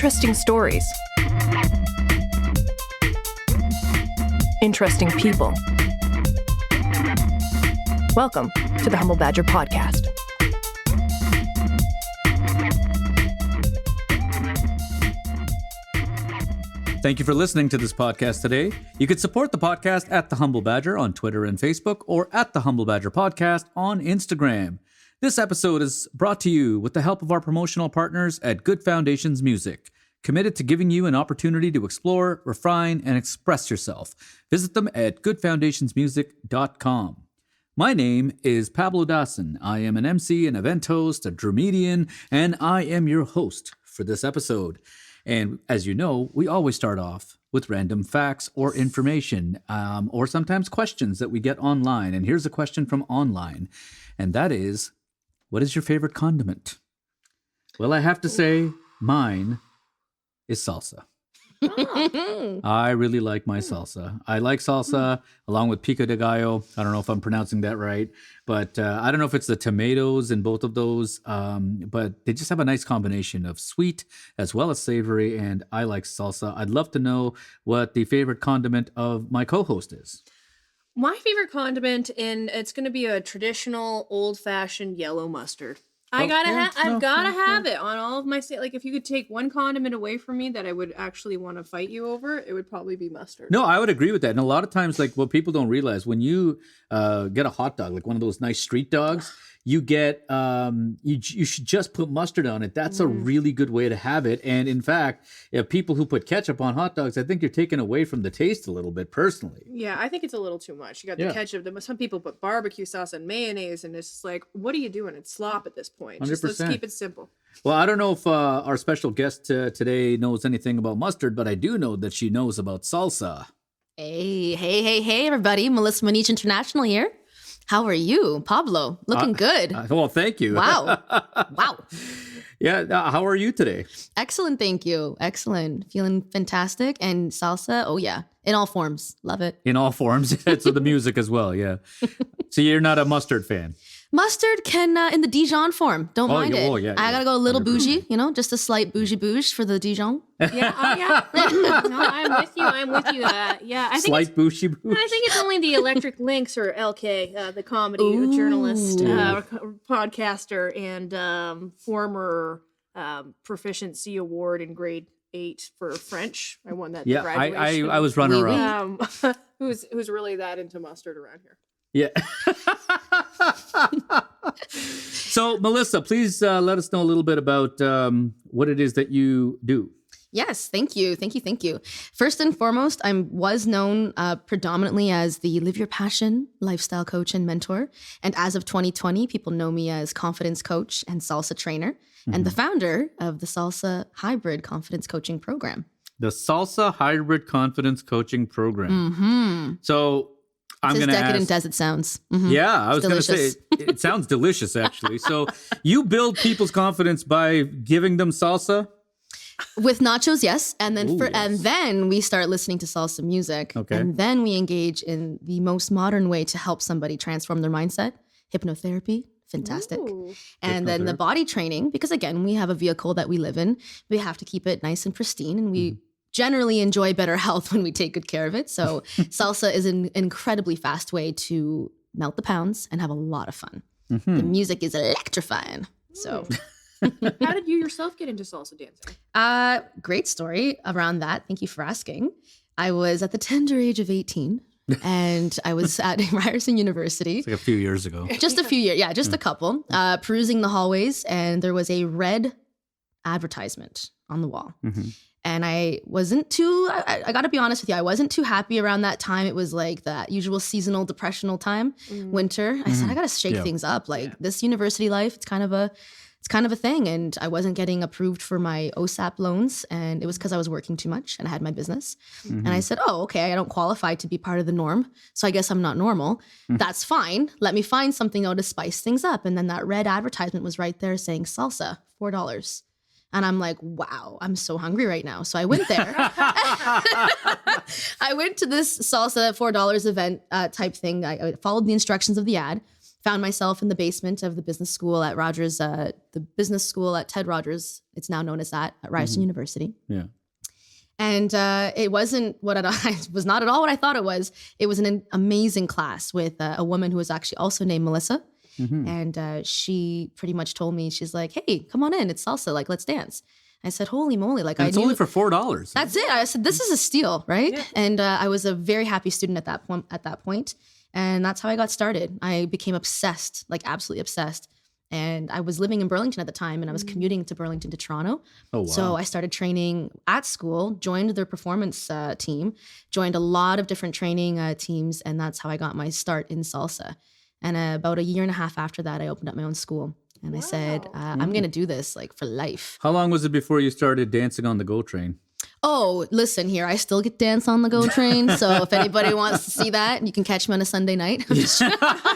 Interesting stories. Interesting people. Welcome to the Humble Badger Podcast. Thank you for listening to this podcast today. You can support the podcast at The Humble Badger on Twitter and Facebook, or at The Humble Badger Podcast on Instagram. This episode is brought to you with the help of our promotional partners at Good Foundations Music, committed to giving you an opportunity to explore, refine, and express yourself. Visit them at goodfoundationsmusic.com. My name is Pablo Dawson. I am an MC, an event host, a dramedian, and I am your host for this episode. And as you know, we always start off with random facts or information, or sometimes questions that we get online. And here's a question from online, and that is, what is your favorite condiment? Well, I have to say mine is salsa. I really like my salsa. I like salsa along with pico de gallo. I don't know if I'm pronouncing that right, but I don't know if it's the tomatoes in both of those, but they just have a nice combination of sweet as well as savory, and I like salsa. I'd love to know what the favorite condiment of my co-host is. My favorite condiment, and it's going to be a traditional old-fashioned yellow mustard. I've got to have it on all of my like, if you could take one condiment away from me that I would actually want to fight you over, it would probably be mustard. No, I would agree with that. And a lot of times, like, what people don't realize, when you get a hot dog, like one of those nice street dogs, you get you should just put mustard on it. That's a really good way to have it. And in fact, if people who put ketchup on hot dogs, I think you're taking away from the taste a little bit, personally. Yeah, I think it's a little too much. You got the ketchup. Some people put barbecue sauce and mayonnaise, and it's like, what are you doing? It's slop at this point. 100%. Just let's keep it simple. Well, I don't know if our special guest today knows anything about mustard, but I do know that she knows about salsa. Hey, everybody. Melyssa, Moniz International here. How are you, Pablo? Looking good. Well, thank you. Wow. Yeah, how are you today? Excellent, thank you. Excellent. Feeling fantastic. And salsa, oh yeah, in all forms. Love it. In all forms. So the music as well, yeah. So you're not a mustard fan? Mustard can, in the Dijon form. Don't mind it. Oh, yeah, I gotta go a little bougie, just a slight bougie for the Dijon. Yeah, No, I'm with you. Yeah, I think slight bougie. I think it's only the Electric Lynx, or LK, the comedy journalist, podcaster, and former proficiency award in grade 8 for French. I won that. Yeah, graduation. I was runner up. Who's really that into mustard around here? Yeah. So, Melyssa, please let us know a little bit about what it is that you do. Yes, thank you. First and foremost, I was known predominantly as the Live Your Passion lifestyle coach and mentor. And as of 2020, people know me as confidence coach and salsa trainer, and the founder of the Salsa Hybrid Confidence Coaching Program. The Salsa Hybrid Confidence Coaching Program. Mm-hmm. So I'm going to ask. As decadent as it sounds. Mm-hmm. Yeah, I was going to say, it sounds delicious, actually. So you build people's confidence by giving them salsa? With nachos, yes. And then and then we start listening to salsa music. Okay. And then we engage in the most modern way to help somebody transform their mindset. Hypnotherapy. Fantastic. Ooh. And then the body training, because again, we have a vehicle that we live in. We have to keep it nice and pristine, and we generally enjoy better health when we take good care of it. So salsa is an incredibly fast way to melt the pounds and have a lot of fun. The music is electrifying. So how did you yourself get into salsa dancing? Great story around that. Thank you for asking. I was at the tender age of 18. And I was at Ryerson University. It's like a few years ago. Just a few years. Yeah, just a couple. Perusing the hallways, and there was a red advertisement on the wall. And I wasn't too, I got to be honest with you, I wasn't too happy around that time. It was like that usual seasonal depressional time, winter. I said, I got to shake things up. Like this university life, it's kind of a thing. And I wasn't getting approved for my OSAP loans. And it was because I was working too much and I had my business. And I said, oh, okay, I don't qualify to be part of the norm. So I guess I'm not normal. That's fine. Let me find something though to spice things up. And then that red advertisement was right there saying salsa, $4. And I'm like, wow, I'm so hungry right now. So I went there. I went to this salsa $4 event type thing. I followed the instructions of the ad. found myself in the basement of the business school at Rogers, the business school at Ted Rogers. It's now known as that at Ryerson University. Yeah. And it wasn't it was not at all what I thought it was. It was an amazing class with a woman who was actually also named Melyssa. And she pretty much told me, she's like, hey, come on in. It's salsa. Like, let's dance. I said, holy moly. Like, and it's only for $4. That's it. I said, this is a steal, right? Yeah. And I was a very happy student at that point. And that's how I got started. I became obsessed, like absolutely obsessed. And I was living in Burlington at the time, and I was commuting to Burlington to Toronto. Oh, wow. So I started training at school, joined their performance team, joined a lot of different training teams, and that's how I got my start in salsa. And about a year and a half after that, I opened up my own school. And I said, I'm going to do this like for life. How long was it before you started dancing on the GO train? Oh, listen here. I still get dance on the GO train. So if anybody wants to see that, you can catch me on a Sunday night.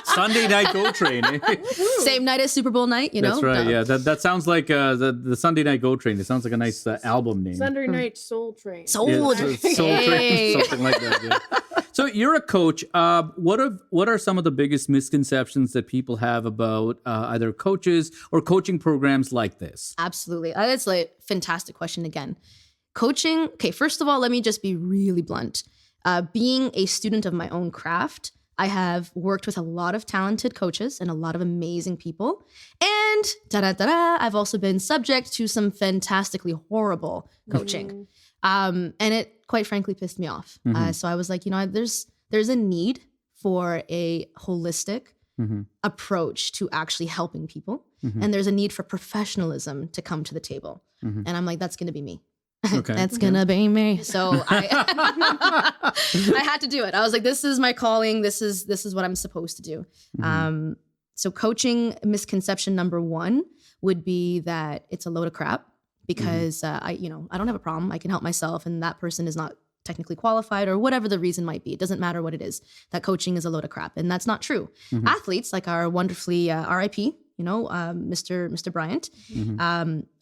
Sunday night GO train. Eh? Same night as Super Bowl night, you know? That's right. Yeah, that sounds like the Sunday night GO train. It sounds like a nice album name. Sunday night Soul Train. Soul Train. Soul Train, something like that. Yeah. So you're a coach. What are some of the biggest misconceptions that people have about either coaches or coaching programs like this? Absolutely. That's like a fantastic question again. Coaching, okay, first of all, let me just be really blunt. Being a student of my own craft, I have worked with a lot of talented coaches and a lot of amazing people. And I've also been subject to some fantastically horrible coaching. And it quite frankly pissed me off. So I was like, you know, there's a need for a holistic approach to actually helping people. And there's a need for professionalism to come to the table. And I'm like, that's going to be me. Okay. That's gonna be me. So I had to do it. I was like, this is my calling. This is what I'm supposed to do. So coaching misconception number one would be that it's a load of crap because I don't have a problem. I can help myself, and that person is not technically qualified or whatever the reason might be. It doesn't matter what it is. That coaching is a load of crap, and that's not true. Athletes like our wonderfully RIP. Mr. Bryant,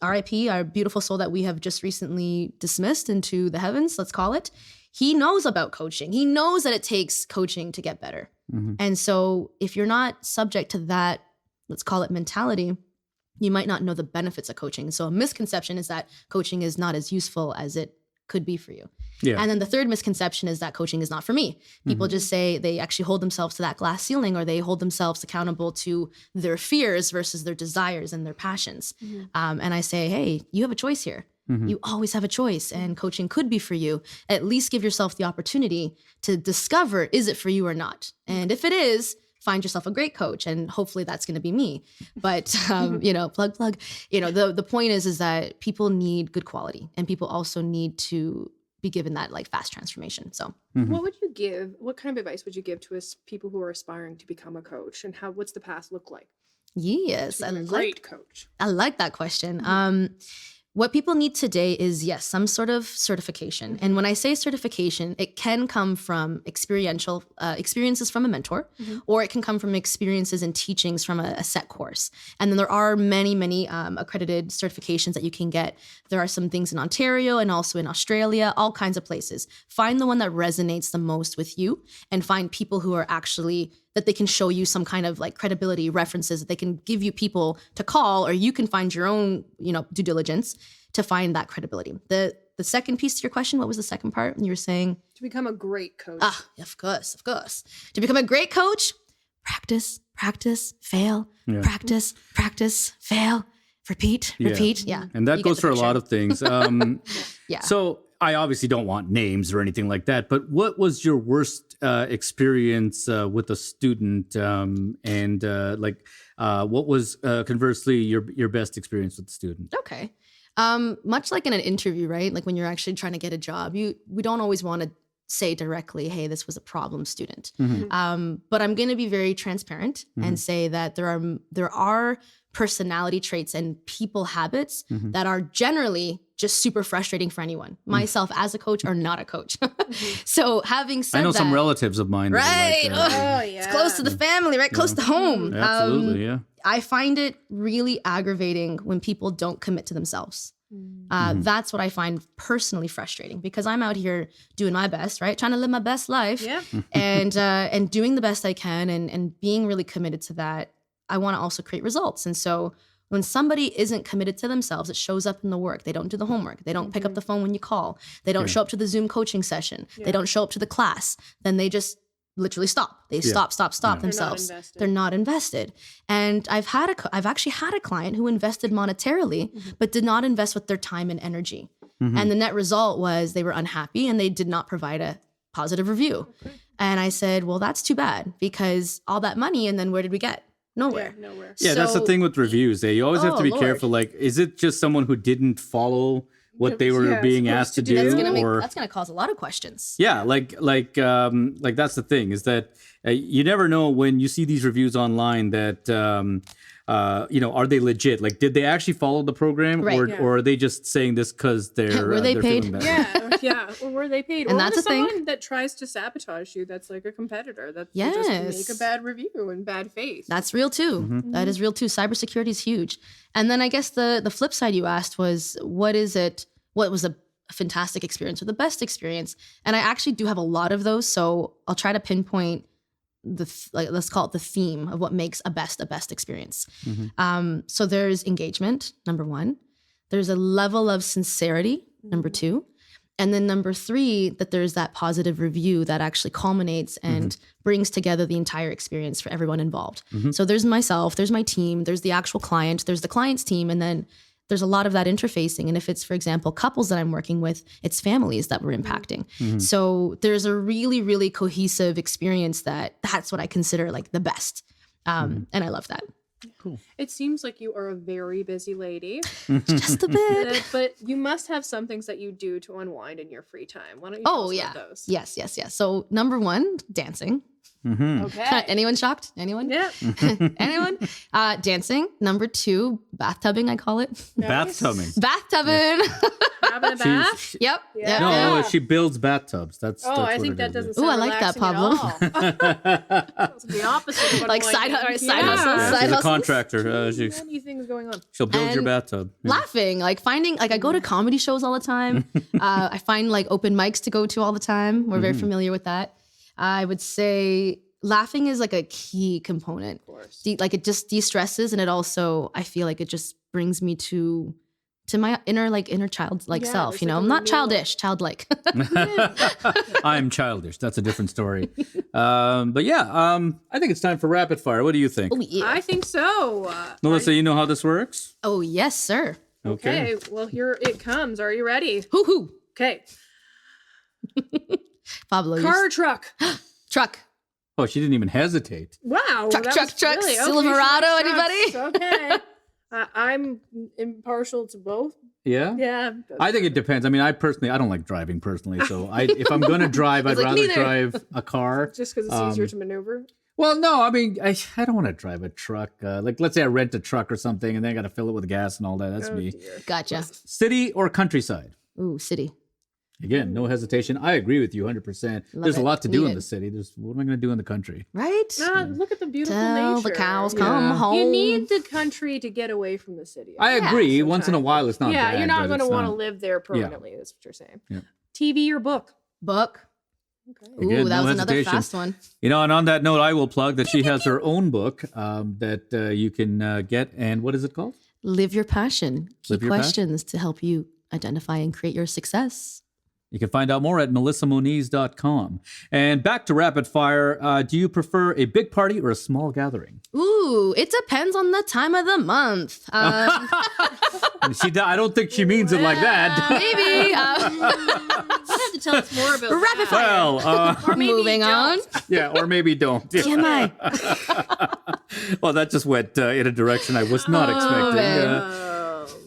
RIP, our beautiful soul that we have just recently dismissed into the heavens, let's call it. He knows about coaching. He knows that it takes coaching to get better. And so if you're not subject to that, let's call it mentality, you might not know the benefits of coaching. So a misconception is that coaching is not as useful as it could be for you. Yeah. And then the third misconception is that coaching is not for me. People just say they actually hold themselves to that glass ceiling, or they hold themselves accountable to their fears versus their desires and their passions. And I say, hey, you have a choice here. You always have a choice, and coaching could be for you. At least give yourself the opportunity to discover, is it for you or not? And if it is, find yourself a great coach, and hopefully that's going to be me. But, plug, the point is that people need good quality, and people also need to be given that like fast transformation. So what kind of advice would you give to us people who are aspiring to become a coach, and what's the path look like? Yes. A great coach. I like that question. What people need today is, yes, some sort of certification. And when I say certification, it can come from experiences from a mentor, or it can come from experiences and teachings from a set course. And then there are many, many accredited certifications that you can get. There are some things in Ontario and also in Australia, all kinds of places. Find the one that resonates the most with you, and find people who are actually that they can show you some kind of like credibility, references, that they can give you people to call, or you can find your own, due diligence to find that credibility. The second piece to your question, what was the second part? You were saying? To become a great coach. Of course. To become a great coach, practice, fail, practice, fail, repeat. Yeah. And that goes for a lot of things. So I obviously don't want names or anything like that, but what was your worst experience with a student, what was conversely your best experience with the student? Okay. Much like in an interview, right? Like when you're actually trying to get a job, we don't always want to say directly, hey, this was a problem student. But I'm going to be very transparent and say that there are personality traits and people habits that are generally just super frustrating for anyone. Myself as a coach or not a coach. So having said that, I know some relatives of mine. Right. That are like, it's close to the family, right? Close to home. Absolutely, yeah. I find it really aggravating when people don't commit to themselves. That's what I find personally frustrating because I'm out here doing my best, right? Trying to live my best life and doing the best I can and being really committed to that. I want to also create results. And so when somebody isn't committed to themselves, it shows up in the work. They don't do the homework. They don't pick up the phone when you call. They don't show up to the Zoom coaching session. They don't show up to the class. Then they just literally stop. They stop themselves. They're not invested. And I've actually had a client who invested monetarily, but did not invest with their time and energy. And the net result was they were unhappy and they did not provide a positive review. And I said, well, that's too bad because all that money and then where did we get? Nowhere. Yeah, that's the thing with reviews. You always have to be careful. Like, is it just someone who didn't follow what they were being asked to do? That's going to cause a lot of questions. Yeah, like that's the thing is that you never know when you see these reviews online that are they legit? Like, did they actually follow the program, or are they just saying this because were they paid? Or were they paid? And or that's a someone thing that tries to sabotage you. That's like a competitor. That just make a bad review in bad faith. That's real too. That is real too. Cybersecurity is huge. And then I guess the flip side you asked was, what was a fantastic experience or the best experience? And I actually do have a lot of those. So I'll try to pinpoint let's call it the theme of what makes a best experience. So there's engagement, number one. There's a level of sincerity, number two. And then number three, that there's that positive review that actually culminates and brings together the entire experience for everyone involved. So there's myself, there's my team, there's the actual client, there's the client's team, and then there's a lot of that interfacing. And if it's, for example, couples that I'm working with, it's families that we're impacting. So there's a really, really cohesive experience that's what I consider like the best. And I love that. Cool. It seems like you are a very busy lady. Just a bit. But you must have some things that you do to unwind in your free time. Why don't you tell us about those? Yes. So number one, dancing. Okay. Anyone shocked? Anyone? Yeah. Anyone? Dancing. Number two, bathtubing, I call it. Bathtubing. Bathtubing. Having a bath? Yep. Yeah. No, she builds bathtubs. That's I what think it that is. doesn't sound I like that, relaxing at all. It's the opposite of what Like I'm side hustles. Yeah, Side she's a hustles. contractor. Many things going on. She'll build your bathtub. Yeah. Laughing, like finding, like I go to comedy shows all the time. I find like open mics to go to all the time. We're very familiar with that. I would say laughing is like a key component. Of course. Like it just de-stresses, and it also, I feel like it just brings me to my inner child-like self, you know. I'm not childish, childlike. I'm childish. That's a different story. But yeah, I think it's time for rapid fire. What do you think? Oh, yeah. I think so. Melyssa, you know how this works? Oh, yes, sir. Okay, well, here it comes. Are you ready? Hoo-hoo. Okay. Pablo. Car or truck? Truck. Oh, she didn't even hesitate. Wow. Truck. Really, Silverado, trucks. anybody? Okay. I'm impartial to both. Yeah? Yeah. I think it depends. I mean, I don't like driving personally. So if I'm going to drive, I'd rather drive a car. Just because it's easier to maneuver? Well, no, I mean, I don't want to drive a truck. Like, let's say I rent a truck or something, and then I got to fill it with gas and all that. That's me. Dear. Gotcha. City or countryside? Ooh, city. Again, no hesitation. I agree with you 100%. There's a lot to do in the city. What am I going to do in the country? Right? Look at the beautiful Tell nature. the cows come home. You need the country to get away from the city. I agree. Once in a while, it's not bad. Yeah, you're not going to want to live there permanently. That's what you're saying. Yeah. TV or book? Book. Okay. Again, Ooh, that no was another hesitation. fast one. You know, and on that note, I will plug that she has her own book that you can get. And what is it called? Live Your Passion. Key Live Your questions to help you identify and create your success. You can find out more at melyssamoniz.com. And back to rapid fire. Do you prefer a big party or a small gathering? Ooh, it depends on the time of the month. I don't think she means it like that. Maybe. You have to tell us more about Rapid that. fire. Well, Or maybe Moving on. yeah, or maybe don't. TMI. Well, that just went in a direction I was not expecting. man.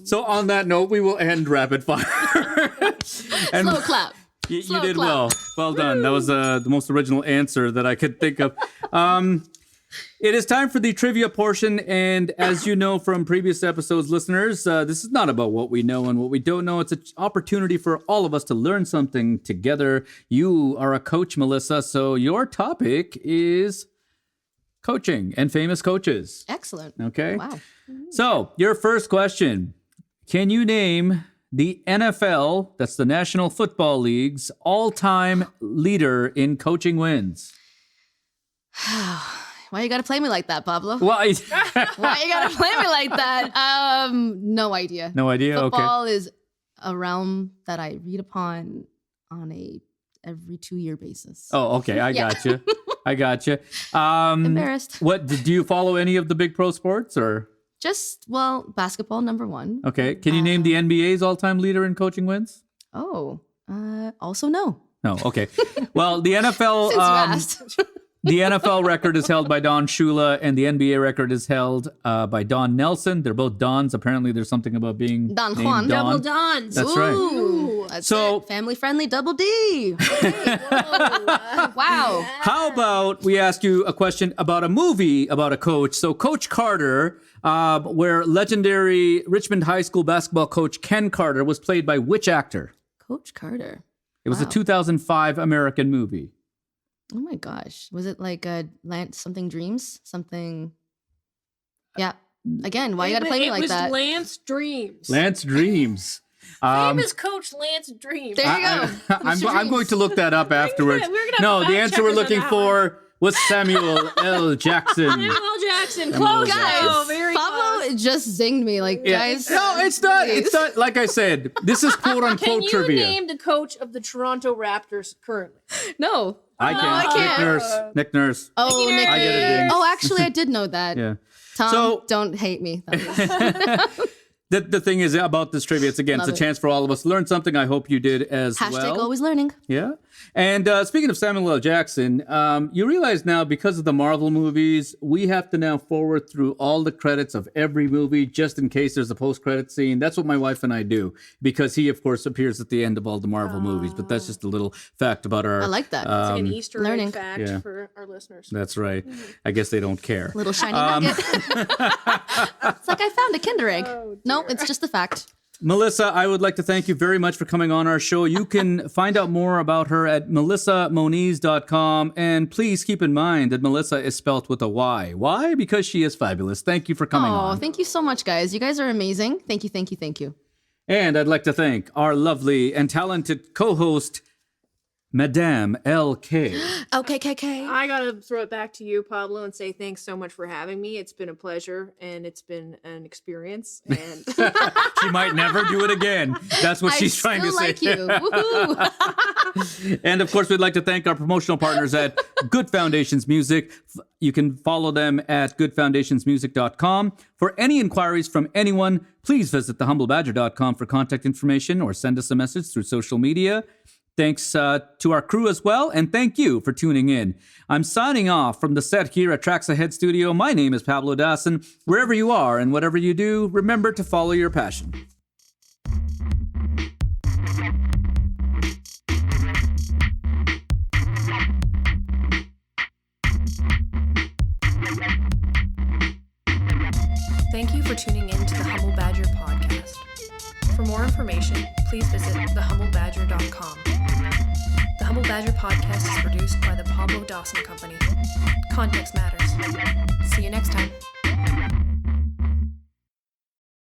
So on that note, we will end rapid fire. And Slow clap. you Slow did clap. well. Well done. That was the most original answer that I could think of. It is time for the trivia portion. And as you know from previous episodes, listeners, this is not about what we know and what we don't know. It's an opportunity for all of us to learn something together. You are a coach, Melyssa. So your topic is coaching and famous coaches. Excellent. Okay. Wow. So your first question. Can you name the NFL, that's the National Football League's all-time leader in coaching wins? Why you gotta play me like that, Pablo? Why you gotta play me like that? No idea. No idea? Football is a realm that I read upon on every 2-year basis. Oh, okay. I got you. I got you. Embarrassed. What do you follow any of the big pro sports or? Just basketball number 1. Okay. Can you name the NBA's all-time leader in coaching wins? Also no. No. Okay. Well, the NFL. Since you asked. The NFL record is held by Don Shula, and the NBA record is held by Don Nelson. They're both Dons. Apparently, there's something about being Don named Juan. Don. Double Dons. That's right. Ooh, that's So- family friendly double D. Okay, wow. How about we ask you a question about a movie about a coach? So Coach Carter, where legendary Richmond High School basketball coach Ken Carter was played by which actor? Coach Carter. It was a 2005 American movie. Oh my gosh. Was it like Lance something Dreams? Something. Yeah. Again, why you gotta play me like that? It was Lance Dreams. Lance Dreams. Famous coach Lance Dreams. There you go. I'm going to look that up afterwards. we're gonna have No, a the fact answer we're checkers on looking that for was Samuel L. Jackson. Samuel Jackson. Samuel Close. Jackson. Oh, very Pablo close. just zinged me like, guys. No, it's not. please. It's not. Like I said, this is quote Can unquote you trivia. name the coach of the Toronto Raptors currently? No. I can. I can't. Nick Nurse. Oh, Nicky Nicky. I get a ding. Oh, actually, I did know that. Yeah. Tom, So- don't hate me. That was- The thing is about this trivia, it's Love a it. chance for all of us to learn something. I hope you did as Hashtag well. always learning. Yeah. And speaking of Samuel L. Jackson, you realize now because of the Marvel movies, we have to now forward through all the credits of every movie just in case there's a post-credit scene. That's what my wife and I do because he, of course, appears at the end of all the Marvel movies. But that's just a little fact about our... I like that. It's like an Easter egg learning. fact Yeah. for our listeners. That's right. I guess they don't care. Little shiny nugget. It's like I found a Kinder egg. No, it's just a fact. Melyssa, I would like to thank you very much for coming on our show. You can find out more about her at MelyssaMoniz.com. And please keep in mind that Melyssa is spelt with a Y. Why? Because she is fabulous. Thank you for coming on. Thank you so much, guys. You guys are amazing. Thank you, thank you, thank you. And I'd like to thank our lovely and talented co-host, Madame L.K. Okay, KK. I gotta throw it back to you, Pablo, and say thanks so much for having me. It's been a pleasure and it's been an experience. And She might never do it again. That's what she's trying to say. like you. Woohoo. And of course, we'd like to thank our promotional partners at Good Foundations Music. You can follow them at goodfoundationsmusic.com. For any inquiries from anyone, please visit thehumblebadger.com for contact information or send us a message through social media. Thanks to our crew as well, and thank you for tuning in. I'm signing off from the set here at Trax Ahead Studio. My name is Pablo Dawson. Wherever you are and whatever you do, remember to follow your passion. Thank you for tuning in to the Humble Badger podcast. For more information, please visit thehumblebadger.com. The Humble Badger podcast is produced by the Pablo Dawson Company. Context matters. See you next time.